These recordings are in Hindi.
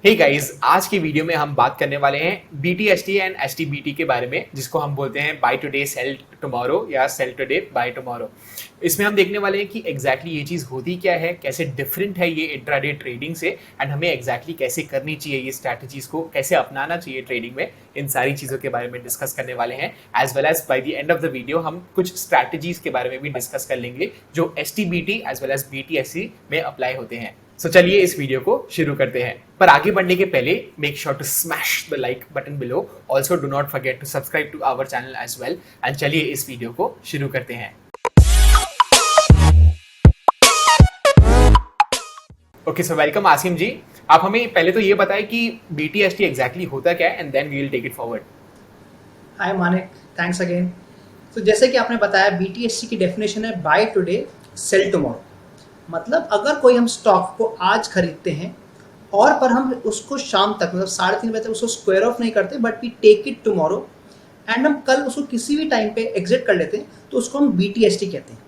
हे गाइस, आज की वीडियो में हम बात करने वाले हैं BTST एंड STBT के बारे में, जिसको हम बोलते हैं बाय टुडे सेल टुमारो या सेल टुडे बाय टुमारो। इसमें हम देखने वाले हैं कि एग्जैक्टली ये चीज़ होती क्या है, कैसे डिफरेंट है ये इंट्राडे ट्रेडिंग से, एंड हमें एग्जैक्टली कैसे करनी चाहिए ये स्ट्रैटेजीज को, कैसे अपनाना चाहिए ट्रेडिंग में। इन सारी चीज़ों के बारे में डिस्कस करने वाले हैं। As well as by the end of the video हम कुछ स्ट्रैटेजीज के बारे में भी डिस्कस कर लेंगे जो STBT as well as BTST में अप्लाई होते हैं। सो चलिए इस वीडियो को शुरू करते हैं। पर आगे बढ़ने के पहले make sure to smash the like button below. Also do not forget to subscribe to our channel as well. And चलिए इस वीडियो को शुरू करते हैं। Okay, so welcome Asim ji. आप हमें पहले तो ये बताएं कि BTST एग्जैक्टली होता क्या है, and then we will take it forward. Hi Manik, thanks again. तो जैसे कि आपने बताया, BTST की डेफिनेशन है बाय टुडे सेल टुमारो। मतलब अगर कोई हम स्टॉक को आज खरीदते हैं और पर हम उसको शाम तक मतलब 3:30 बजे तक उसको स्क्वायर ऑफ नहीं करते, but we take it tomorrow and हम कल उसको किसी भी टाइम पे एग्जिट कर लेते हैं, तो उसको हम BTST कहते हैं।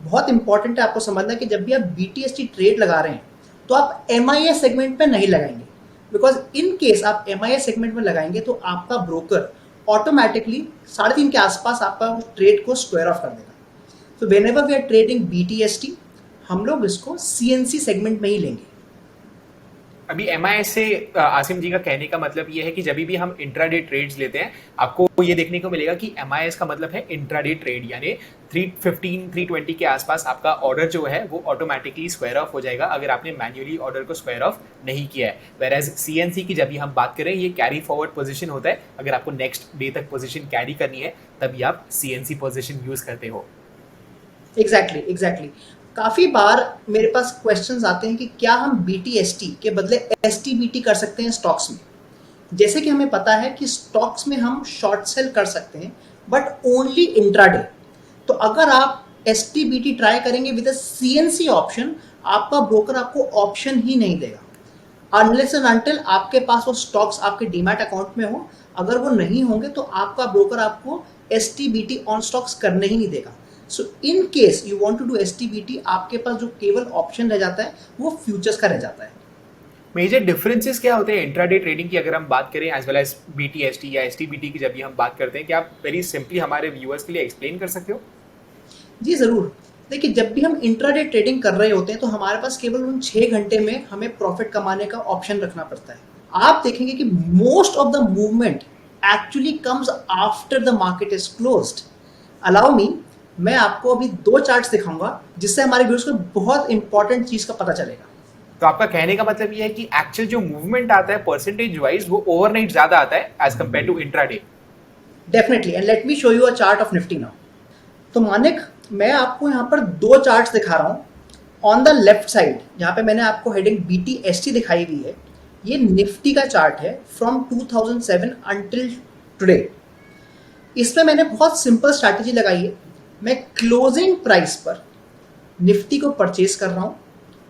बहुत इंपॉर्टेंट है आपको समझना कि जब भी आप BTST ट्रेड लगा रहे हैं तो आप MIS सेगमेंट में नहीं लगाएंगे, बिकॉज इन केस आप MIS सेगमेंट में लगाएंगे तो आपका ब्रोकर ऑटोमेटिकली 3:30 के आसपास आपका ट्रेड को स्क्वायर ऑफ कर देगा। तो whenever we are trading BTST, हम लोग इसको CNC सेगमेंट में ही लेंगे। अभी MIS से आसिम जी का कहने का मतलब ये है कि जब भी हम इंट्राडे ट्रेड्स लेते हैं, आपको ये देखने को मिलेगा कि MIS का मतलब है इंट्राडे ट्रेड, यानी 315 320 के आसपास आपका ऑर्डर जो है वो ऑटोमेटिकली स्क्वायर ऑफ हो जाएगा अगर आपने मैन्युअली ऑर्डर को स्क्वायर ऑफ नहीं किया है। वेयरएज CNC की जब भी हम बात करें, ये कैरी फॉरवर्ड पोजीशन होता है। अगर आपको नेक्स्ट डे तक पोजीशन कैरी करनी है तभी आप CNC पोजीशन यूज करते हो। एग्जैक्टली। काफ़ी बार मेरे पास क्वेश्चंस आते हैं कि क्या हम BTST के बदले STBT कर सकते हैं स्टॉक्स में। जैसे कि हमें पता है कि स्टॉक्स में हम शॉर्ट सेल कर सकते हैं, बट ओनली इंट्राडे। तो अगर आप STBT ट्राई करेंगे विद CNC ऑप्शन, आपका ब्रोकर आपको ऑप्शन ही नहीं देगा अनलेस एंड अनटिल आपके पास वो स्टॉक्स आपके डीमैट अकाउंट में हो। अगर वो नहीं होंगे तो आपका ब्रोकर आपको STBT ऑन स्टॉक्स करने ही नहीं देगा। So in case you want to do STBT, आपके पास जो केवल ऑप्शन रह जाता है वो फ्यूचर्स का रह जाता है। मेजर डिफरेंसेस क्या होते हैं इंट्राडे ट्रेडिंग की अगर हम बात करें, एज वेल एज BTST या STBT की जब भी हम बात करते हैं? क्या आप वेरी सिंपली हमारे व्यूअर्स के लिए एक्सप्लेन कर सकते हो? जी ज़रूर। देखिए, जब भी हम इंट्राडे ट्रेडिंग कर रहे होते हैं तो हमारे पास केवल उन 6 घंटे में हमें प्रॉफिट कमाने का ऑप्शन रखना पड़ता है। आप देखेंगे कि most of the movement actually comes after the market is closed. Allow me, मैं आपको अभी 2 चार्ट्स दिखाऊंगा जिससे हमारे व्यूअर्स को बहुत इंपॉर्टेंट चीज़ का पता चलेगा। तो आपका कहने का मतलब ये है कि एक्चुअल जो मूवमेंट आता है परसेंटेज वाइज, वो ओवरनाइट ज्यादा आता है as compare to intraday. Definitely, and let me show you a chart of Nifty now. तो मानिक, मैं आपको यहाँ पर 2 चार्ट्स दिखा रहा हूँ। ऑन द लेफ्ट साइड जहाँ पे मैंने आपको हेडिंग BTST दिखाई हुई है, ये निफ्टी का चार्ट है फ्रॉम 2007 अंटिल टुडे। इसमें मैंने बहुत सिंपल स्ट्रैटेजी लगाई है। मैं क्लोजिंग प्राइस पर निफ्टी को परचेज कर रहा हूँ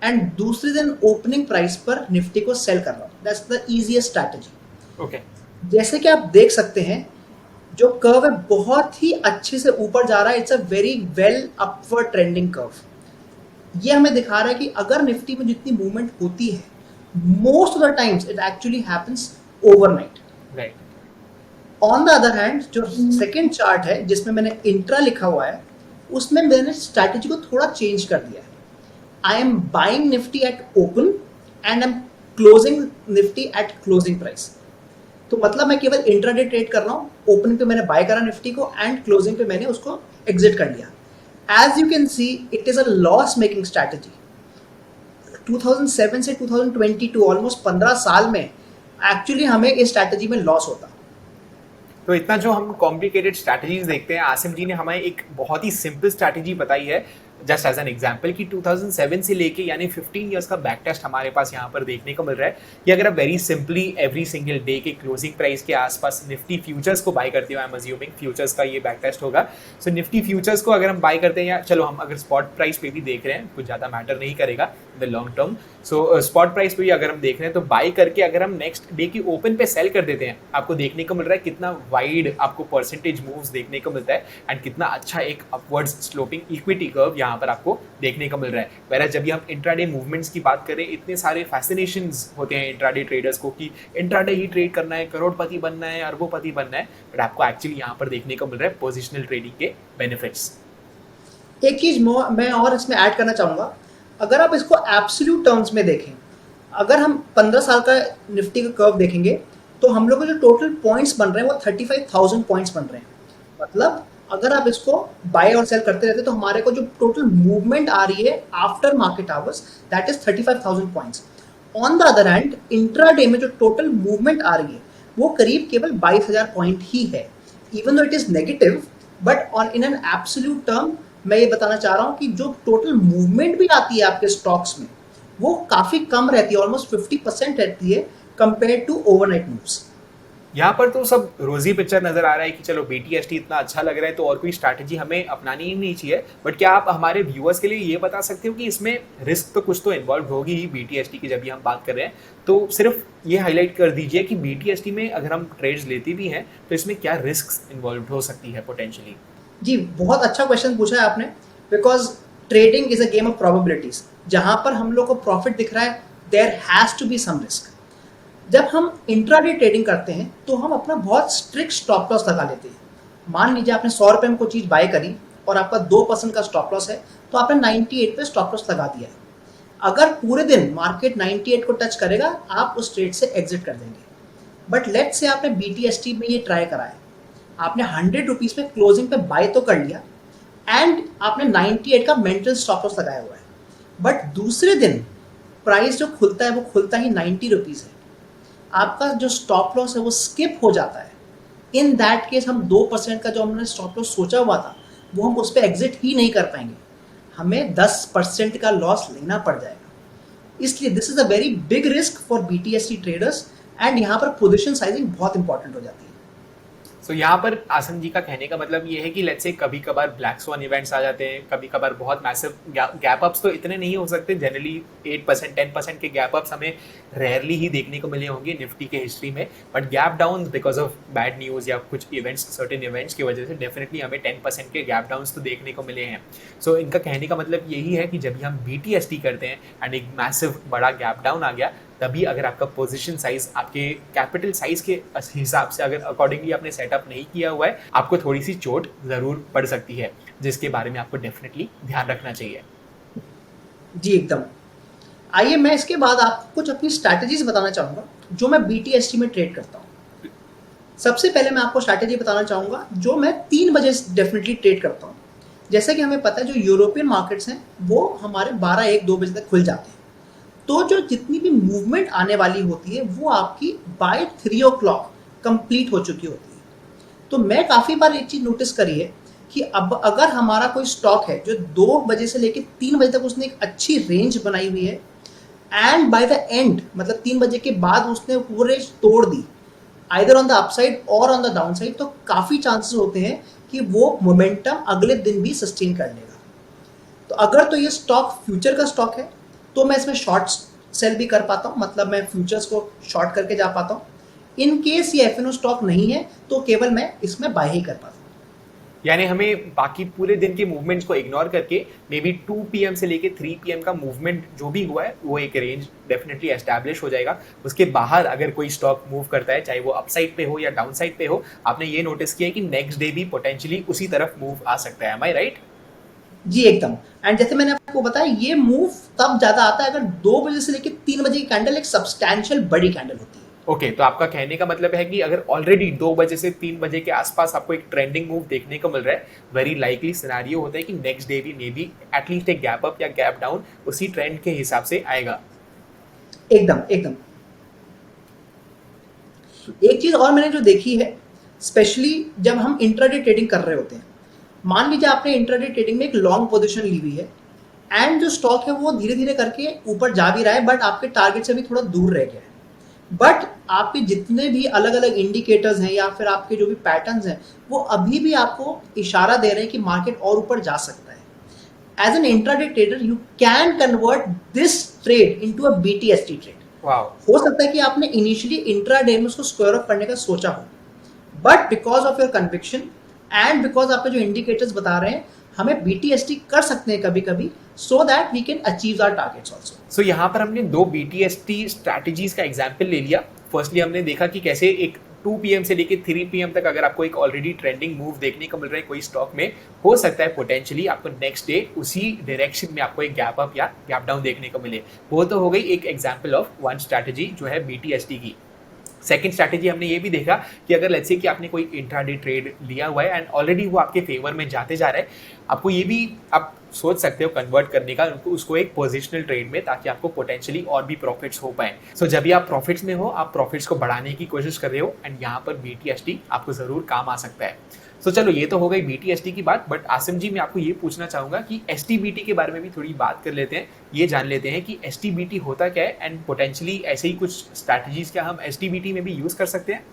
एंड दूसरे दिन ओपनिंग प्राइस पर निफ्टी को सेल कर रहा हूँ। That's the easiest strategy. Okay, जैसे कि आप देख सकते हैं, जो कर्व है बहुत ही अच्छे से ऊपर जा रहा है। It's a very well upward trending curve. ये हमें दिखा रहा है कि अगर निफ्टी में जितनी मूवमेंट होती है, most of the times it actually happens overnight. Right. On the other hand, जो सेकेंड चार्ट है जिसमें मैंने इंट्रा लिखा हुआ है, उसमें मैंने स्ट्रैटेजी को थोड़ा चेंज कर दिया है। I am buying Nifty at open and I am closing Nifty at closing price. तो मतलब मैं केवल इंट्राडे ट्रेड कर रहा हूँ। ओपन पे मैंने बाय करा निफ्टी को एंड क्लोजिंग पे मैंने उसको एग्जिट कर लिया। As you can see, it is a loss making strategy. 2007 से 2022 ऑलमोस्ट 15 साल में एक्चुअली हमें इस स्ट्रैटेजी में लॉस होता। तो इतना जो हम कॉम्प्लिकेटेड स्ट्रैटेजीज देखते हैं, आसिम जी ने हमें एक बहुत ही सिंपल स्ट्रैटेजी बताई है जस्ट एज एन एग्जाम्पल कि 2007 से लेके यानी 15 ईयर्स का बैक टेस्ट हमारे पास यहाँ पर देखने को मिल रहा है कि अगर आप very simply every single day के क्लोजिंग प्राइस के आसपास निफ्टी फ्यूचर्स को बाय करते हो, आई एम अज्यूमिंग फ्यूचर्स का ये बैक टेस्ट होगा। सो निफ्टी फ्यूचर्स को अगर हम बाय करते हैं, या चलो हम अगर स्पॉट प्राइस पे भी देख रहे हैं, कुछ ज़्यादा मैटर नहीं करेगा the long term. So spot price पे भी अगर हम देख रहे हैं तो बाय करके अगर हम नेक्स्ट डे की ओपन पे सेल कर देते हैं, आपको देखने को मिल रहा है कितना वाइड आपको परसेंटेज मूव्स देखने को मिलता है एंड कितना अच्छा एक अपवर्ड्स स्लोपिंग इक्विटी कर्व यहाँ यहाँ पर आपको देखने को मिल रहा है। वैसे जब भी हम इंट्राडे मूवमेंट्स की बात करें, इतने सारे फैसिनेशंस होते हैं इंट्राडे ट्रेडर्स को कि इंट्राडे ही ट्रेड करना है, करोड़पति बनना है, अरबोपति बनना है, बट आपको एक्चुअली यहाँ पर देखने को मिल रहा है पोजिशनल ट्रेडिंग के बेनिफिट्स। एक चीज मैं और इसमें ऐड करना चाहूंगा, अगर आप इसको एब्सोल्यूट टर्म्स में देखें, अगर हम 15 साल का निफ्टी का कर्व देखेंगे तो हम लोग को जो टोटल पॉइंट्स बन रहे हैं वो 35,000 पॉइंट्स बन रहे हैं। मतलब अगर आप इसको बाय और सेल करते रहते तो हमारे को जो टोटल मूवमेंट आ रही है after market hours, that is 35,000 points. On the other hand intraday में जो टोटल मूवमेंट आ रही है वो करीब केवल 22,000 पॉइंट ही है। Even though it is negative, but on in an absolute term मैं ये बताना चाह रहा हूँ कि जो टोटल मूवमेंट भी आती है आपके स्टॉक्स में वो काफी कम रहती है, ऑलमोस्ट 50% रहती है कंपेयर टू ओवरनाइट मूव्स। यहाँ पर तो सब रोजी पिक्चर नजर आ रहा है कि चलो BTST इतना अच्छा लग रहा है तो और कोई स्ट्रैटेजी हमें अपनानी ही नहीं चाहिए, बट क्या आप हमारे व्यूअर्स के लिए ये बता सकते हो कि इसमें रिस्क तो कुछ तो इन्वॉल्व होगी ही BTST की जब भी हम बात कर रहे हैं, तो सिर्फ ये हाईलाइट कर दीजिए कि BTST में अगर हम ट्रेड्स लेते भी हैं तो इसमें क्या रिस्क इन्वॉल्व हो सकती है पोटेंशियली। जी, बहुत अच्छा क्वेश्चन पूछा है आपने, because trading is a game of probabilities. जहां पर हम लोग को प्रॉफिट दिख रहा है there has to be some risk. जब हम इंट्राडे ट्रेडिंग करते हैं तो हम अपना बहुत स्ट्रिक्ट स्टॉप लॉस लगा लेते हैं। मान लीजिए आपने 100 रुपये में कोई चीज़ बाय करी और आपका 2% का स्टॉप लॉस है, तो आपने 98 पे स्टॉप लॉस लगा दिया है। अगर पूरे दिन मार्केट 98 को टच करेगा आप उस ट्रेड से एग्जिट कर देंगे। बट लेट्स से आपने BTST में ये ट्राई करा है, आपने 100 रुपीज़ पे क्लोजिंग पे बाय तो कर लिया एंड आपने 98 का मेंटल स्टॉप लॉस लगाया हुआ है, बट दूसरे दिन प्राइस जो खुलता है वो खुलता ही 90 रुपीज़ है, आपका जो स्टॉप लॉस है वो स्किप हो जाता है। इन दैट केस हम 2% का जो हमने स्टॉप लॉस सोचा हुआ था वो हम उस पर एग्जिट ही नहीं कर पाएंगे, हमें 10% का लॉस लेना पड़ जाएगा। इसलिए this is a very big risk for BTST traders and यहाँ पर पोजिशन साइजिंग बहुत इंपॉर्टेंट हो जाती है। सो यहाँ पर आसन जी का कहने का मतलब ये है कि लेट्स से कभी कभार ब्लैक स्वान इवेंट्स आ जाते हैं, कभी कभार बहुत मैसिव गैप अप्स तो इतने नहीं हो सकते, जनरली 8% 10% के गैप अप्स हमें रेयरली ही देखने को मिले होंगे निफ्टी के हिस्ट्री में, but gap down because of bad news या कुछ इवेंट्स, सर्टेन इवेंट्स की वजह से डेफिनेटली हमें 10% के गैप डाउन्स तो देखने को मिले हैं। सो इनका कहने का मतलब यही है कि जब भी हम BTST करते हैं एंड एक मैसिव बड़ा गैप डाउन आ गया, तभी अगर आपका पोजीशन साइज आपके कैपिटल साइज के हिसाब से अगर अकॉर्डिंगली आपने सेटअप नहीं किया हुआ है, आपको थोड़ी सी चोट जरूर पड़ सकती है, जिसके बारे में आपको डेफिनेटली ध्यान रखना चाहिए। जी एकदम। आइए मैं इसके बाद आपको कुछ अपनी स्ट्रैटेजीज बताना चाहूँगा जो मैं BTST में ट्रेड करता हूँ। सबसे पहले मैं आपको स्ट्रैटेजी बताना चाहूँगा जो मैं 3 बजे डेफिनेटली ट्रेड करता हूँ। जैसे कि हमें पता है जो यूरोपियन मार्केट्स हैं वो हमारे 12, 1, 2 बजे तक खुल जाते हैं, तो जो जितनी भी मूवमेंट आने वाली होती है वो आपकी बाय 3 o'clock कंप्लीट हो चुकी होती है। तो मैं काफ़ी बार एक चीज़ नोटिस करी है कि अब अगर हमारा कोई स्टॉक है जो 2 बजे से लेकर 3 बजे तक उसने एक अच्छी रेंज बनाई हुई है एंड बाय द एंड मतलब 3 बजे के बाद उसने वो रेंज तोड़ दी आइदर ऑन द अपसाइड और ऑन द डाउन साइड, तो काफ़ी चांसेस होते हैं कि वो मोमेंटम अगले दिन भी सस्टेन कर लेगा। तो अगर तो ये स्टॉक फ्यूचर का स्टॉक है तो मैं इसमें शॉर्ट सेल भी कर पाता हूँ, मतलब मैं फ्यूचर्स को शॉर्ट करके जा पाता हूँ। इन केस ये FNO स्टॉक नहीं है तो केवल मैं इसमें बाय ही कर पाता हूँ। यानी हमें बाकी पूरे दिन के मूवमेंट्स को इग्नोर करके मे बी 2 PM से लेके 3 PM का मूवमेंट जो भी हुआ है वो एक रेंज डेफिनेटली एस्टैब्लिश हो जाएगा। उसके बाहर अगर कोई स्टॉक मूव करता है, चाहे वो अपसाइड पे हो या डाउन साइड पे हो, आपने ये नोटिस किया है कि नेक्स्ट डे भी पोटेंशियली उसी तरफ मूव आ सकता है। एम आई राइट? जी एकदम। एंड जैसे मैंने आपको बताया ये मूव तब ज़्यादा आता है अगर 2 बजे से लेकर 3 बजे की कैंडल एक सब्सटैंशियल बड़ी कैंडल होती है। ओके, तो आपका कहने का मतलब है कि अगर ऑलरेडी 2 बजे से 3 बजे के आसपास आपको एक ट्रेंडिंग मूव देखने को मिल रहा है, वेरी लाइकली सिनेरियो होता है कि नेक्स्ट डे भी मे बी एटलीस्ट एक गैप अप या गैप डाउन उसी ट्रेंड के हिसाब से आएगा। एकदम एकदम। एक चीज़ और मैंने जो देखी है, स्पेशली जब हम इंट्राडे ट्रेडिंग कर रहे होते हैं, मान लीजिए आपने इंट्राडे ट्रेडिंग में एक लॉन्ग पोजीशन ली हुई है एंड जो स्टॉक है वो धीरे धीरे करके ऊपर जा भी रहा है बट आपके टारगेट से भी थोड़ा दूर रह गया है, बट आपके जितने भी अलग अलग इंडिकेटर्स हैं या फिर आपके जो भी पैटर्न्स हैं वो अभी भी आपको इशारा दे रहे हैं कि मार्केट और ऊपर जा सकता है। As an intraday trader you can convert this trade into a BTST trade. हो सकता है कि आपने इनिशियली इंट्राडे में उसको स्क्वायर ऑफ करने का सोचा हो, but because of your conviction and because आपके जो इंडिकेटर्स बता रहे हैं हमें BTST कर सकते हैं कभी कभी, so that we can achieve our targets also. So यहाँ पर हमने 2 BTST स्ट्रैटेजीज का एग्जाम्पल ले लिया। फर्स्टली हमने देखा कि कैसे एक 2 PM से लेकर 3 PM तक अगर आपको एक ऑलरेडी ट्रेंडिंग मूव देखने को मिल रहा है कोई स्टॉक में, हो सकता है पोटेंशियली आपको नेक्स्ट डे उसी डायरेक्शन में आपको एक गैप अप या गैप डाउन देखने को मिले। वो तो हो गई एक एग्जाम्पल ऑफ वन स्ट्रैटेजी जो है BTST की। सेकंड स्ट्रैटेजी हमने ये भी देखा कि अगर लेट्स से कि आपने कोई इंट्राडे ट्रेड लिया हुआ है एंड ऑलरेडी वो आपके फेवर में जाते जा रहा है, आपको ये भी आप सोच सकते हो कन्वर्ट करने का उसको एक पोजिशनल ट्रेड में, ताकि आपको पोटेंशियली और भी प्रॉफिट्स हो पाए। सो जब भी आप प्रॉफिट्स में हो, आप प्रॉफिट्स को बढ़ाने की कोशिश कर रहे हो एंड यहाँ पर BTST आपको ज़रूर काम आ सकता है। सो चलो ये तो हो गई BTST की बात, बट आसिम जी मैं आपको ये पूछना चाहूँगा कि STBT के बारे में भी थोड़ी बात कर लेते हैं। ये जान लेते हैं कि STBT होता क्या है एंड पोटेंशियली ऐसे ही कुछ स्ट्रैटेजीज क्या हम STBT में भी यूज़ कर सकते हैं।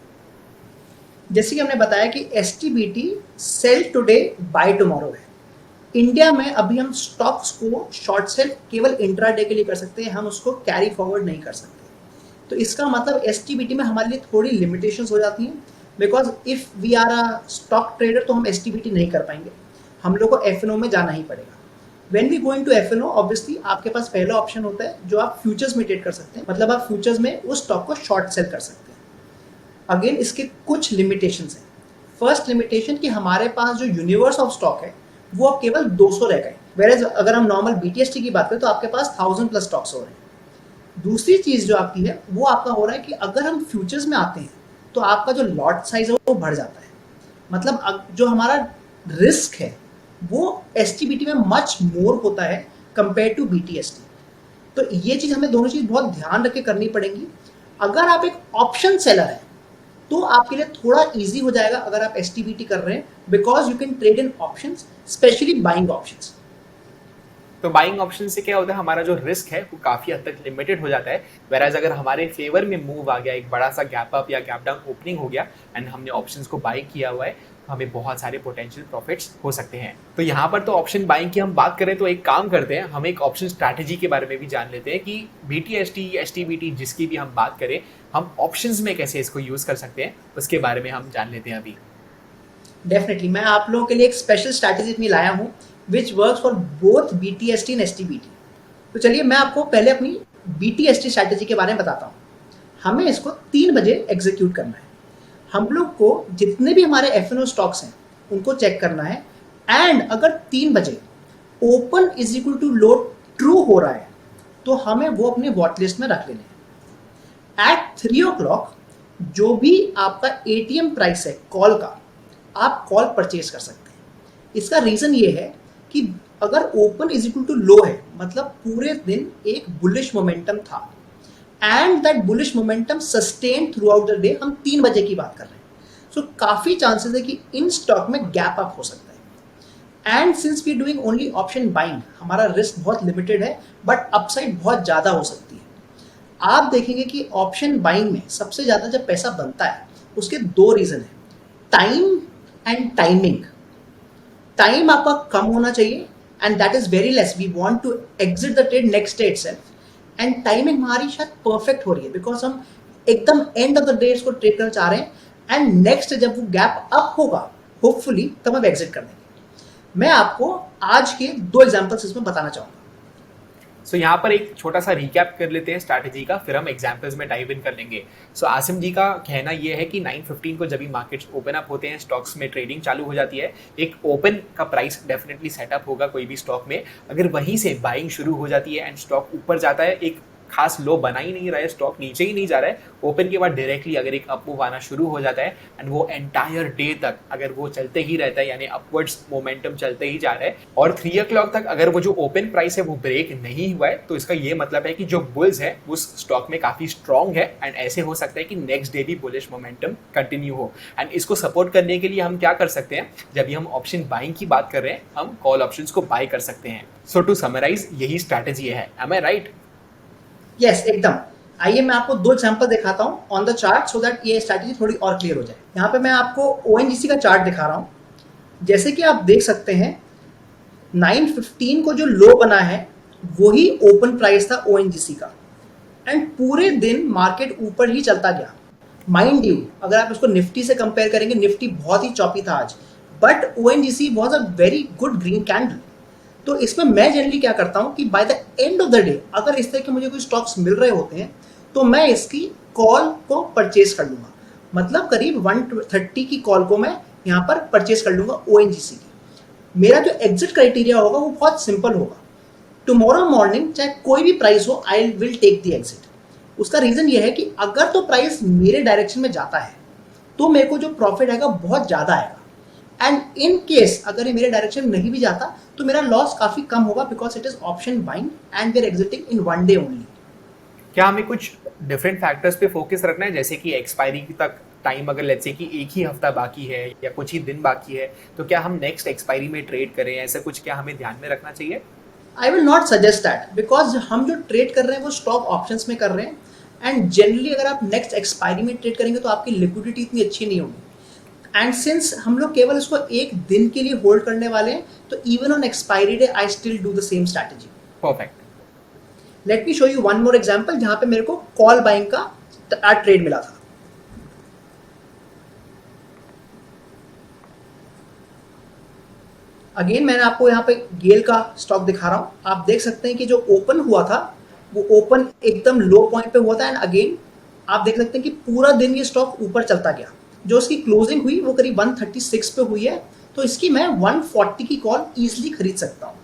जैसे कि हमने बताया कि STBT sell today buy tomorrow है। इंडिया में अभी हम स्टॉक्स को शॉर्ट सेल केवल इंट्राडे के लिए कर सकते हैं, हम उसको कैरी फॉरवर्ड नहीं कर सकते। तो इसका मतलब STBT में हमारे लिए थोड़ी लिमिटेशंस हो जाती हैं, because if we are a stock trader तो हम STBT नहीं कर पाएंगे, हम लोग को FNO में जाना ही पड़ेगा। When we going to FNO, obviously आपके पास पहला ऑप्शन होता है जो आप फ्यूचर्स में ट्रेड कर सकते हैं, मतलब आप फ्यूचर्स में उस स्टॉक को शॉर्ट सेल कर सकते हैं। अगेन इसके कुछ लिमिटेशंस हैं। फर्स्ट लिमिटेशन कि हमारे पास जो यूनिवर्स ऑफ स्टॉक है वो अब केवल 200 रह गए, वेरेज अगर हम नॉर्मल BTST की बात करें तो आपके पास 1000 प्लस स्टॉक्स हो रहे हैं। दूसरी चीज़ जो आपकी है वो आपका हो रहा है कि अगर हम फ्यूचर्स में आते हैं तो आपका जो लॉट साइज है वो बढ़ जाता है, मतलब जो हमारा रिस्क है वो STBT में मच मोर होता है कंपेयर टू BTST। तो ये चीज़ हमें दोनों चीज़ बहुत ध्यान रख के करनी पड़ेंगी। अगर आप एक ऑप्शन सेलर है तो आपके लिए थोड़ा इजी हो जाएगा अगर आप STBT कर रहे हैं, because you can trade in options, specially buying options. तो बाइंग ऑप्शन से क्या होता है, हमारा जो रिस्क है वो काफ़ी हद तक लिमिटेड हो जाता है। वेराज अगर हमारे फेवर में मूव आ गया, एक बड़ा सा गैप अप या गैप डाउन ओपनिंग हो गया एंड हमने ऑप्शंस को बाई किया हुआ है, तो हमें बहुत सारे पोटेंशियल प्रॉफिट्स हो सकते हैं। तो यहाँ पर तो ऑप्शन बाइंग की हम बात करें तो एक काम करते हैं, हम एक ऑप्शन स्ट्रैटेजी के बारे में भी जान लेते हैं कि BTST STBT जिसकी भी हम बात करें, हम ऑप्शंस में कैसे इसको यूज़ कर सकते हैं उसके बारे में हम जान लेते हैं अभी। डेफिनेटली मैं आप लोगों के लिए एक स्पेशल स्ट्रैटेजी अपनी लाया हूँ which works for both BTST and STBT। तो चलिए मैं आपको पहले अपनी BTST स्ट्रैटेजी के बारे में बताता हूँ। हमें इसको 3 बजे एग्जीक्यूट करना है। हम लोग को जितने भी हमारे FNO स्टॉक्स हैं उनको चेक करना है, एंड अगर 3 बजे open is equal to low true हो रहा है तो हमें वो अपने वॉच लिस्ट में रख लेने हैं। एट 3 o'clock जो भी आपका ATM प्राइस है कॉल का, आप कॉल परचेज कर सकते हैं। इसका रीज़न ये है कि अगर ओपन इज इक्वल टू लो है मतलब पूरे दिन एक बुलिश मोमेंटम था and that bullish momentum sustain through out the day, हम 3 बजे की बात कर रहे हैं, सो काफ़ी चांसेस है कि इन स्टॉक में गैप अप हो सकता है। And since we doing only option buying, हमारा रिस्क बहुत लिमिटेड है बट अपसाइड बहुत ज़्यादा हो सकती है। आप देखेंगे कि ऑप्शन बाइंग में सबसे ज़्यादा जब पैसा बनता है उसके 2 रीज़न है, टाइम एंड टाइमिंग। टाइम आपका कम होना चाहिए and that is very less, we want to exit the trade next day itself, and timing हमारी शायद परफेक्ट हो रही है बिकॉज हम एकदम एंड ऑफ द डे इसको ट्रेड करना चाह रहे हैं एंड नेक्स्ट जब वो गैप अप होगा होपफुली तब हम एग्जिट कर देंगे। मैं आपको आज के 2 एग्जाम्पल्स इसमें बताना चाहूँगा। सो यहाँ पर एक छोटा सा रिकैप कर लेते हैं स्ट्रैटेजी का, फिर हम एग्जाम्पल्स में डाइव इन कर लेंगे। सो आसिम जी का कहना ये है कि 9:15 को जब भी मार्केट्स ओपन अप होते हैं, स्टॉक्स में ट्रेडिंग चालू हो जाती है, एक ओपन का प्राइस डेफिनेटली सेटअप होगा कोई भी स्टॉक में। अगर वहीं से बाइंग शुरू हो जाती है एंड स्टॉक ऊपर जाता है, एक खास लो बना ही नहीं रहा है, स्टॉक नीचे ही नहीं जा रहा है, ओपन के बाद डायरेक्टली अगर एक अप मूव आना शुरू हो जाता है एंड वो एंटायर डे तक अगर वो चलते ही रहता है, यानी अपवर्ड्स मोमेंटम चलते ही जा रहा है, और 3 o'clock तक अगर वो जो ओपन प्राइस है वो ब्रेक नहीं हुआ है, तो इसका ये मतलब है कि जो बुल्स है उस स्टॉक में काफी स्ट्रॉन्ग है एंड ऐसे हो सकता है कि नेक्स्ट डे भी बुलिश मोमेंटम कंटिन्यू हो। एंड इसको सपोर्ट करने के लिए हम क्या कर सकते हैं, जब भी हम ऑप्शन बाइंग की बात कर रहे हैं, हम कॉल ऑप्शंस को बाय कर सकते हैं। सो टू समराइज यही स्ट्रैटेजी है, एम आई राइट? यस एकदम। आइए मैं आपको 2 एग्जांपल दिखाता हूं on the chart so that ये स्ट्रैटेजी थोड़ी और क्लियर हो जाए। यहाँ पे मैं आपको ONGC का चार्ट दिखा रहा हूं। जैसे कि आप देख सकते हैं 9:15 को जो लो बना है वही ओपन प्राइस था ONGC का, एंड पूरे दिन मार्केट ऊपर ही चलता गया। माइंड यू अगर आप इसको निफ्टी से कंपेयर करेंगे, निफ्टी बहुत ही चौपी था आज, but ONGC was a very good green candle. तो इसमें मैं जनरली क्या करता हूँ कि bye the end of the day अगर इस तरह के मुझे कोई स्टॉक्स मिल रहे होते हैं तो मैं इसकी कॉल को परचेज कर लूँगा। मतलब करीब 130 की कॉल को मैं यहाँ पर परचेज कर लूँगा ONGC की। मेरा जो एग्जिट क्राइटेरिया होगा वो बहुत सिंपल होगा। टुमारो मॉर्निंग चाहे कोई भी प्राइस हो, I will take the exit. उसका रीज़न ये है कि अगर तो प्राइस मेरे डायरेक्शन में जाता है तो मेरे को जो प्रॉफिट आएगा बहुत ज़्यादा आएगा, एंड इन केस अगर ये मेरे डायरेक्शन में नहीं भी जाता तो मेरा लॉस काफ़ी कम होगा, because it is option buying and we are exiting in one day only. क्या हमें कुछ डिफरेंट फैक्टर्स पे फोकस रखना है, जैसे कि एक्सपायरी तक टाइम अगर लेट्स से कि एक ही हफ्ता बाकी है या कुछ ही दिन बाकी है, तो क्या हम नेक्स्ट एक्सपायरी में ट्रेड करें, ऐसा कुछ क्या हमें ध्यान में रखना चाहिए? I will not suggest that, because हम जो ट्रेड कर रहे हैं वो स्टॉक ऑप्शंस में कर रहे हैं, एंड जनरली अगर आप नेक्स्ट एक्सपायरी में ट्रेड करेंगे तो आपकी लिक्विडिटी इतनी अच्छी नहीं होगी। एंड सिंस हम लोग केवल इसको एक दिन के लिए होल्ड करने वाले हैं, तो even on expiry day I still do the same strategy. Perfect. Late me show you one more example जहां पे मेरे को कॉल बाइंग का ट्रेड मिला था। अगेन मैंने आपको यहाँ पे गेल का स्टॉक दिखा रहा हूँ। आप देख सकते हैं कि जो ओपन हुआ था वो ओपन एकदम लो पॉइंट पे हुआ था, एंड अगेन आप देख सकते हैं कि पूरा दिन ये स्टॉक ऊपर चलता गया। जो इसकी क्लोजिंग हुई वो करीब 136 पे हुई है, तो इसकी मैं 140 की कॉल इजीली खरीद सकता हूँ।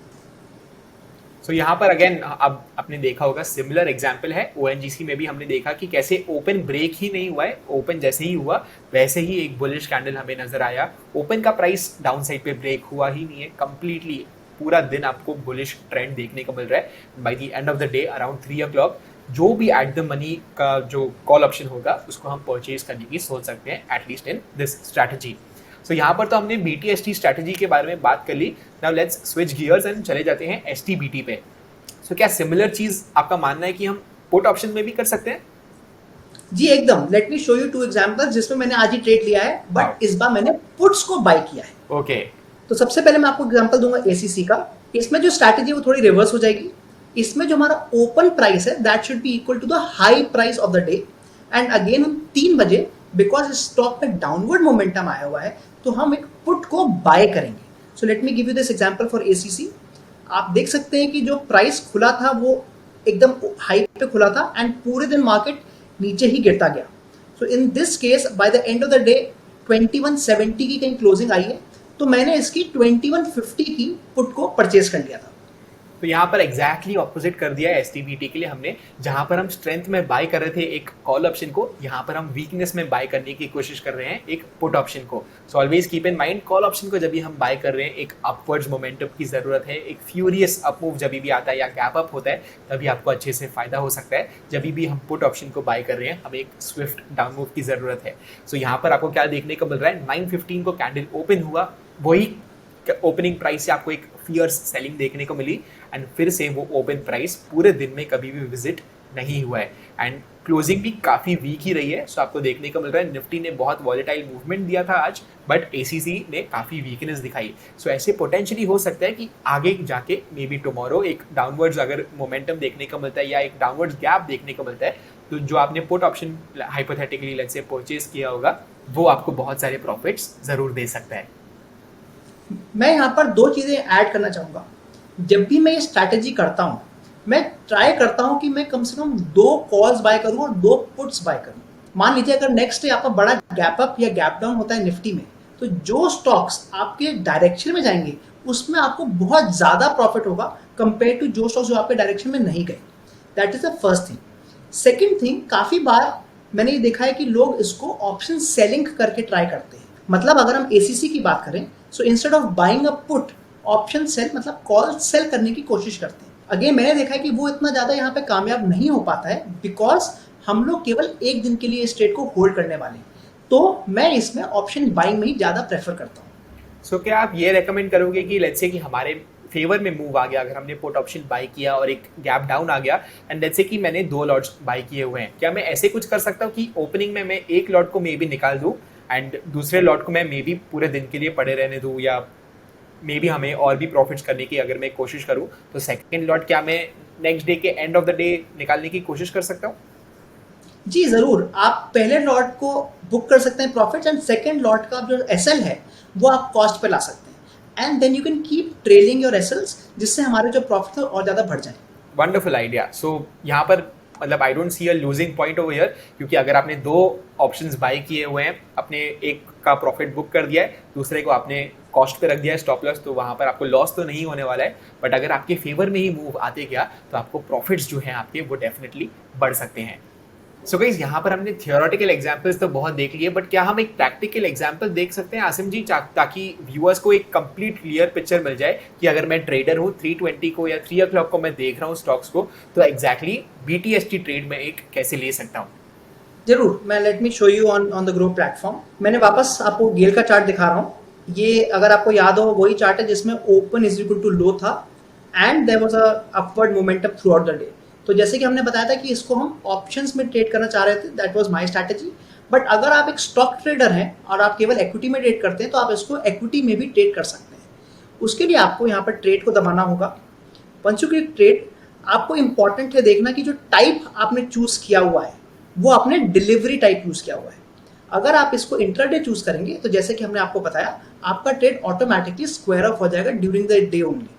सो यहाँ पर अगेन अब आपने देखा होगा सिमिलर एग्जाम्पल है, ONGC में भी हमने देखा कि कैसे ओपन ब्रेक ही नहीं हुआ है, ओपन जैसे ही हुआ वैसे ही एक बुलिश कैंडल हमें नजर आया। ओपन का प्राइस डाउन साइड पे ब्रेक हुआ ही नहीं है, कंप्लीटली पूरा दिन आपको बुलिश ट्रेंड देखने को मिल रहा है। Bye the end of the day around 3 o'clock जो भी एट द मनी का जो कॉल ऑप्शन होगा उसको हम परचेज करने की सोच सकते हैं, एटलीस्ट इन दिस स्ट्रैटेजी। सो यहाँ पर तो हमने BTST स्ट्रैटेजी के बारे में बात कर ली। Now let's switch gears and चले जाते हैं STBT पे। सो क्या सिमिलर चीज आपका मानना है कि हम पुट ऑप्शन में भी कर सकते हैं? जी एकदम। Late me show you 2 examples जिसमें मैंने आज ही ट्रेड लिया है, बट इस बार मैंने पुट्स को बाय किया है। ओके। तो सबसे पहले मैं आपको एग्जांपल दूंगा ACC का। इसमें जो स्ट्रैटेजी है वो थोड़ी रिवर्स हो जाएगी। इसमें जो हमारा ओपन प्राइस है that should be equal to the high price of the day, and again हम 3 बजे बिकॉज स्टॉक में डाउनवर्ड मोमेंटम आया हुआ है तो हम एक पुट को बाय करेंगे। सो let me give you this example for ACC। आप देख सकते हैं कि जो प्राइस खुला था वो एकदम हाई पे खुला था, एंड पूरे दिन मार्केट नीचे ही गिरता गया। So in this case by the end of the day 2170 की कहीं क्लोजिंग आई है, तो मैंने इसकी 2150 की पुट को परचेज कर लिया था। तो यहाँ पर एग्जैक्टली ऑपोजिट कर दिया है STBT के लिए हमने, जहां पर हम स्ट्रेंथ में बाय कर रहे थे एक कॉल ऑप्शन को, यहाँ पर हम वीकनेस में बाय करने की कोशिश कर रहे हैं एक पुट ऑप्शन को। So always keep in mind, call option को जब भी हम बाय कर रहे हैं एक अपवर्ड्स मोमेंटम की जरूरत है, एक फ्यूरियस अप मूव जब भी आता है या गैप अप होता है तभी आपको अच्छे से फायदा हो सकता है। जब भी हम पुट ऑप्शन को बाय कर रहे हैं हमें एक स्विफ्ट डाउन मूव की जरूरत है। सो यहाँ पर आपको क्या देखने को मिल रहा है, 9:15 को कैंडल ओपन हुआ, वही ओपनिंग प्राइस से आपको एक फियर्स सेलिंग देखने को मिली, एंड फिर से वो ओपन प्राइस पूरे दिन में कभी भी विजिट नहीं हुआ है, एंड क्लोजिंग भी काफ़ी वीक ही रही है। सो आपको देखने को मिल रहा है निफ्टी ने बहुत वॉलेटाइल मूवमेंट दिया था आज, बट ACC ने काफ़ी वीकनेस दिखाई। सो ऐसे पोटेंशियली हो सकता है कि आगे जाके मे बी टुमारो एक डाउनवर्ड्स अगर मोमेंटम देखने को मिलता है या एक डाउनवर्ड्स गैप देखने को मिलता है, तो जो आपने put option hypothetically let's say purchase किया होगा वो आपको बहुत सारे प्रॉफिट्स ज़रूर दे सकता है। मैं यहाँ पर 2 चीज़ें ऐड करना चाहूँगा। जब भी मैं ये स्ट्रैटेजी करता हूँ मैं ट्राई करता हूँ कि मैं कम से कम 2 कॉल्स बाय करूँ और 2 पुट्स बाय करूँ। मान लीजिए अगर नेक्स्ट डे आपका बड़ा गैप अप या गैप डाउन होता है निफ्टी में, तो जो स्टॉक्स आपके डायरेक्शन में जाएंगे उसमें आपको बहुत ज़्यादा प्रॉफिट होगा कंपेयर टू जो स्टॉक्स जो आपके डायरेक्शन में नहीं गए। That is the first thing. Second thing, काफ़ी बार मैंने ये देखा है कि लोग इसको ऑप्शन सेलिंग करके ट्राई करते हैं। मतलब अगर हम ACC की बात करें, so instead of buying a put, option sell मतलब कॉल सेल करने की कोशिश करते हैं। अगेन मैंने देखा है कि वो इतना ज़्यादा यहाँ पे कामयाब नहीं हो पाता है, बिकॉज हम लोग केवल एक दिन के लिए इस ट्रेड को होल्ड करने वाले हैं। तो मैं इसमें ऑप्शन बाइंग में ही ज़्यादा प्रेफर करता हूँ। सो क्या आप ये रेकमेंड करोगे कि लेट्स से कि हमारे फेवर में मूव आ गया, अगर हमने पुट ऑप्शन बाय किया और एक गैप डाउन आ गया, एंड लेट्स से कि मैंने 2 लॉट्स बाय किए हुए हैं, क्या मैं ऐसे कुछ कर सकता हूँ कि ओपनिंग में मैं एक लॉट को मे बी निकाल दूँ एंड दूसरे लॉट को मैं मे बी पूरे दिन के लिए पड़े रहने दूँ, या मे बी हमें और भी प्रॉफिट्स करने की अगर मैं कोशिश करूँ तो सेकेंड लॉट क्या मैं नेक्स्ट डे के एंड ऑफ द डे निकालने की कोशिश कर सकता हूँ? जी ज़रूर। आप पहले लॉट को बुक कर सकते हैं प्रॉफिट्स, एंड सेकेंड लॉट का जो SL है वो आप कॉस्ट पे ला सकते हैं, and then you can keep trailing your SLs, जिससे हमारे जो प्रॉफिट है और ज़्यादा बढ़ जाए। Wonderful idea. सो यहाँ पर मतलब I don't see a losing point over here, क्योंकि अगर आपने दो ऑप्शंस बाय किए हुए हैं, अपने एक का प्रॉफिट बुक कर दिया है, दूसरे को आपने कॉस्ट पे रख दिया है स्टॉप लॉस, तो वहाँ पर आपको लॉस तो नहीं होने वाला है, बट अगर आपके फेवर में ही मूव आते गया तो आपको प्रॉफिट्स जो हैं आपके वो डेफिनेटली बढ़ सकते हैं। सो गाइस, यहाँ पर हमने थियोरेटिकल एग्जांपल्स तो बहुत देख लिए, बट क्या हम एक प्रैक्टिकल एग्जांपल देख सकते हैं आसिम जी, ताकि व्यूअर्स को एक कंप्लीट क्लियर पिक्चर मिल जाए कि अगर मैं ट्रेडर हूँ 320 को या 3 o'clock को मैं देख रहा हूँ स्टॉक्स को, तो एग्जैक्टली BTST ट्रेड में एक कैसे ले सकता हूँ? जरूर, मैं late me show you on the grow platform. मैंने वापस आपको गेल का चार्ट दिखा रहा हूँ। ये अगर आपको याद हो वही चार्ट है जिसमें open is equal to low था and there was a upward momentum throughout the day. तो जैसे कि हमने बताया था कि इसको हम ऑप्शंस में ट्रेड करना चाह रहे थे, that was my strategy. But अगर आप एक स्टॉक ट्रेडर हैं और आप केवल इक्विटी में ट्रेड करते हैं तो आप इसको इक्विटी में भी ट्रेड कर सकते हैं। उसके लिए आपको यहाँ पर ट्रेड को दबाना होगा। वंस यू क्लिक ट्रेड, आपको इंपॉर्टेंट है देखना कि जो टाइप आपने चूज किया हुआ है वो आपने डिलीवरी टाइप यूज किया हुआ है। अगर आप इसको इंट्राडे चूज करेंगे तो जैसे कि हमने आपको बताया, आपका ट्रेड ऑटोमेटिकली स्क्वायर ऑफ हो जाएगा ड्यूरिंग द डे ओनली।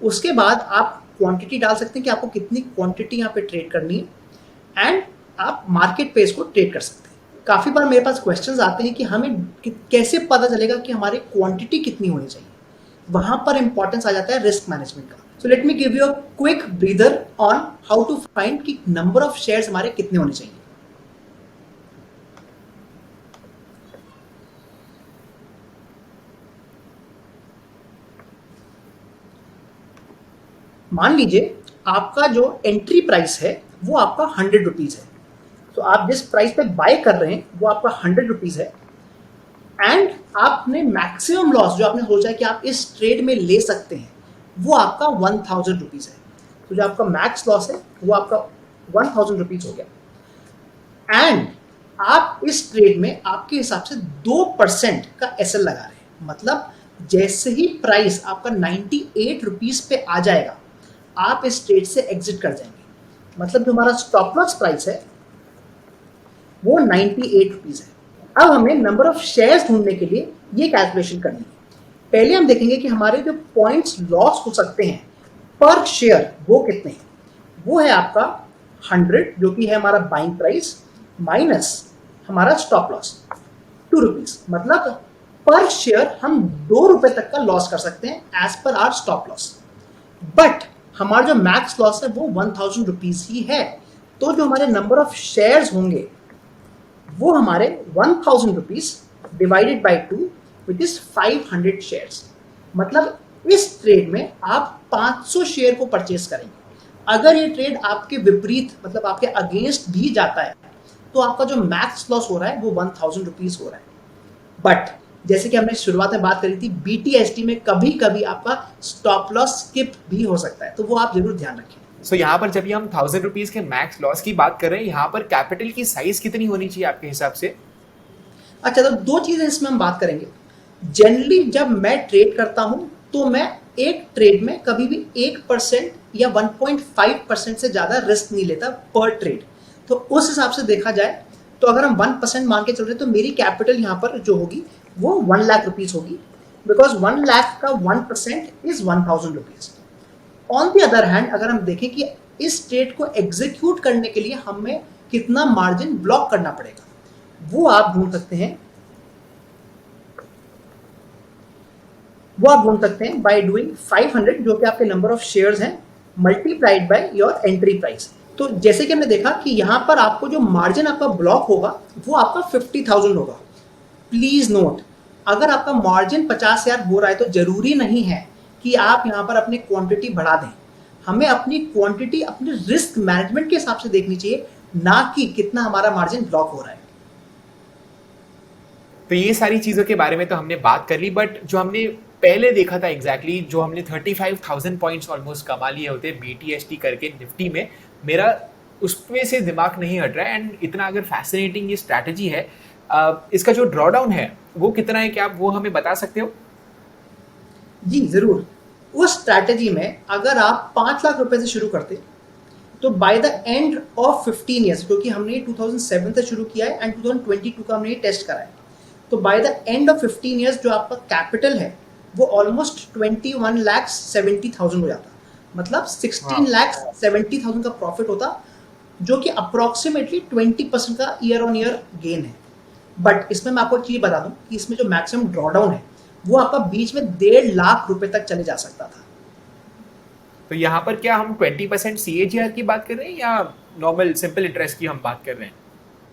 उसके बाद आप क्वांटिटी डाल सकते हैं कि आपको कितनी क्वांटिटी यहाँ पे ट्रेड करनी है, एंड आप मार्केट पे इसको ट्रेड कर सकते हैं। काफ़ी बार मेरे पास क्वेश्चंस आते हैं कि हमें कैसे पता चलेगा कि हमारी क्वांटिटी कितनी होनी चाहिए। वहाँ पर इंपॉर्टेंस आ जाता है रिस्क मैनेजमेंट का। So let me give you a quick breather on how to find कि नंबर ऑफ शेयर्स हमारे कितने होने चाहिए। मान लीजिए आपका जो एंट्री प्राइस है वो आपका 100 रुपीज़ है। तो आप जिस प्राइस पे बाय कर रहे हैं वो आपका 100 रुपीज़ है, एंड आपने मैक्सिमम लॉस जो आपने सोचा है कि आप इस ट्रेड में ले सकते हैं वो आपका 1000 रुपीज़ है। तो जो आपका मैक्स लॉस है वो आपका 1000 रुपीज़ हो गया, एंड आप इस ट्रेड में आपके हिसाब से 2% का एसएल लगा रहे हैं। मतलब जैसे ही प्राइस आपका 98 रुपीज़ पे आ जाएगा आप इस ट्रेड से एग्जिट कर जाएंगे। मतलब जो हमारा स्टॉप लॉस प्राइस है वो 98 रुपीज़ है। अब हमें नंबर ऑफ शेयर्स ढूंढने के लिए ये कैलकुलेशन करनी है। पहले हम देखेंगे कि हमारे जो पॉइंट्स लॉस हो सकते हैं पर शेयर वो कितने हैं। वो है आपका 100 जो कि है हमारा बाइंग प्राइस माइनस हमारा स्टॉप लॉस 2 रुपीज़। मतलब पर शेयर हम 2 रुपए तक का लॉस कर सकते हैं as per hour stop loss. But हमारा जो मैक्स लॉस है वो 1000 रुपीज़ ही है। तो जो हमारे नंबर ऑफ शेयर्स होंगे वो हमारे 1000 rupees divided by 2 which is 500 shares. मतलब इस ट्रेड में आप 500 शेयर को परचेज करेंगे। अगर ये ट्रेड आपके विपरीत मतलब आपके अगेंस्ट भी जाता है तो आपका जो मैक्स लॉस हो रहा है वो 1000 रुपीज़ हो रहा है। बट जैसे कि हमने शुरुआत में बात करी थी, BTST में कभी कभी आपका स्टॉप लॉस स्किप भी हो सकता है, तो वो आप जरूर ध्यान रखें। सो यहाँ पर जब हम 1000 रुपीज़ के मैक्स लॉस की बात कर रहे हैं, यहाँ पर कैपिटल की साइज कितनी होनी चाहिए आपके हिसाब से? अच्छा, तो दो चीज़ें इसमें हम बात करेंगे। जनरली जब मैं ट्रेड करता हूँ तो मैं एक ट्रेड में कभी भी 1% या 1.5% से ज़्यादा रिस्क नहीं लेता पर ट्रेड। तो उस हिसाब से देखा जाए तो अगर हम 1% मान के चल रहे हैं तो मेरी कैपिटल यहाँ पर जो होगी वो 1 लाख रुपीज़ होगी, बिकॉज 1 लाख का 1% is 1000 rupees. On the other hand अगर हम देखें कि इस ट्रेड को एग्जीक्यूट करने के लिए हमें कितना मार्जिन ब्लॉक करना पड़ेगा, वो आप ढूंढ सकते हैं। बाय डूइंग 500 जो कि आपके नंबर ऑफ शेयर्स हैं multiplied by your entry price. तो जैसे कि हमने देखा कि यहाँ पर आपको जो मार्जिन आपका ब्लॉक होगा वो आपका 50,000 होगा। प्लीज नोट, अगर आपका मार्जिन 50,000 हो रहा है तो जरूरी नहीं है कि आप यहाँ पर अपनी क्वांटिटी बढ़ा दें। हमें अपनी क्वांटिटी अपने रिस्क मैनेजमेंट के हिसाब से देखनी चाहिए, ना कि कितना हमारा मार्जिन ब्लॉक हो रहा है। तो ये सारी चीज़ों के बारे में तो हमने बात कर ली, बट जो हमने पहले देखा था एग्जैक्टली जो हमने 35,000 पॉइंट्स ऑलमोस्ट कमा लिए होते BTST करके निफ्टी में, मेरा उसमें से दिमाग नहीं हट रहा है। एंड इतना अगर फैसिनेटिंग ये स्ट्रैटेजी है, इसका जो ड्रॉडाउन है वो कितना है, क्या आप वो हमें बता सकते हो? जी जरूर। उस स्ट्रैटेजी में अगर आप 5 लाख रुपए से शुरू करते तो bye the end of 15 years, क्योंकि हमने 2007 से शुरू किया है एंड 2022 का हमने टेस्ट करा है, तो bye the end of 15 years जो आपका कैपिटल है वो ऑलमोस्ट 21,70,000 हो जाता, मतलब 16,70,000 का प्रॉफिट होता, जो कि अप्रोक्सीमेटली 20% का ईयर ऑन ईयर गेन है। बट इसमें मैं आपको चीज बता दूं कि इसमें जो मैक्सिमम ड्रॉडाउन है वो आपका बीच में 1.5 लाख रुपए तक चले जा सकता था। तो यहाँ पर क्या हम 20% CAGR की बात कर रहे हैं या नॉर्मल सिंपल इंटरेस्ट की हम बात कर रहे हैं?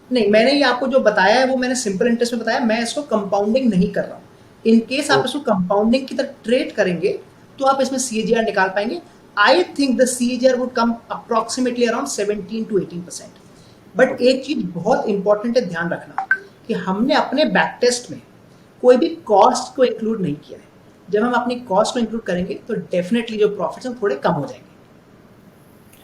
नहीं, मैंने ये आपको जो बताया है वो मैंने सिंपल इंटरेस्ट में बताया, मैं इसको कंपाउंडिंग नहीं कर रहा हूँ। इन केस आप इसको कंपाउंडिंग की तरह ट्रेड करेंगे तो आप इसमें CAGR निकाल पाएंगे। I think the CAGR would come approximately around 17 to 18%। But एक चीज बहुत इंपॉर्टेंट है ध्यान रखना कि हमने अपने बैक टेस्ट में कोई भी कॉस्ट को इंक्लूड नहीं किया है। जब हम अपनी कॉस्ट को इंक्लूड करेंगे तो डेफिनेटली जो प्रॉफिट्स हैं थोड़े कम हो जाएंगे।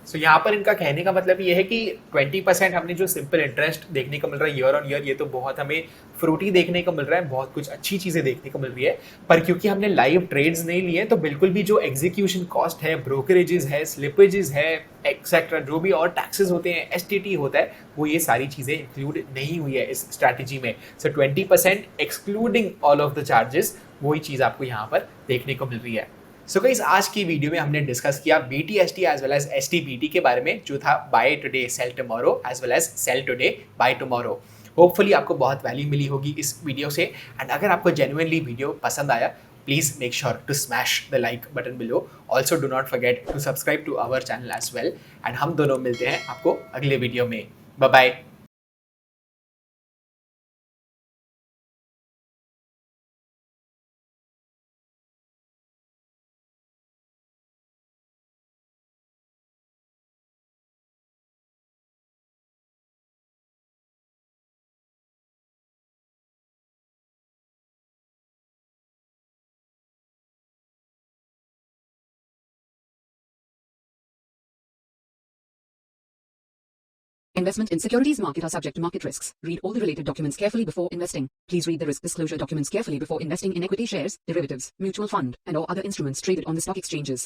सो यहाँ पर इनका कहने का मतलब ये है कि 20% हमने जो सिंपल इंटरेस्ट देखने को मिल रहा है ईयर ऑन ईयर, ये तो बहुत हमें फ्रूटी देखने को मिल रहा है, बहुत कुछ अच्छी चीज़ें देखने को मिल रही है, पर क्योंकि हमने लाइव ट्रेड्स नहीं लिए तो बिल्कुल भी जो एग्जीक्यूशन कॉस्ट है, ब्रोकरेजेस है, स्लिपेजेस है, एक्सेट्रा जो भी और टैक्सेस होते हैं, STT होता है, वो ये सारी चीज़ें इंक्लूड नहीं हुई है इस स्ट्रैटेजी में। सो 20% excluding all of the charges, वही चीज़ आपको यहाँ पर देखने को मिल रही है। सो गाइस, आज की वीडियो में हमने डिस्कस किया BTST as well as STBT के बारे में, जो था buy today sell tomorrow as well as sell today buy tomorrow. Hopefully आपको बहुत वैल्यू मिली होगी इस वीडियो से, एंड अगर आपको जेन्युइनली वीडियो पसंद आया, please make sure to smash the like button below. Also do not forget to subscribe to our channel as well, and हम दोनों मिलते हैं आपको अगले वीडियो में। Bye bye. Investment in securities market are subject to market risks. Read all the related documents carefully before investing. Please read the risk disclosure documents carefully before investing in equity shares, derivatives, mutual fund, and or other instruments traded on the stock exchanges.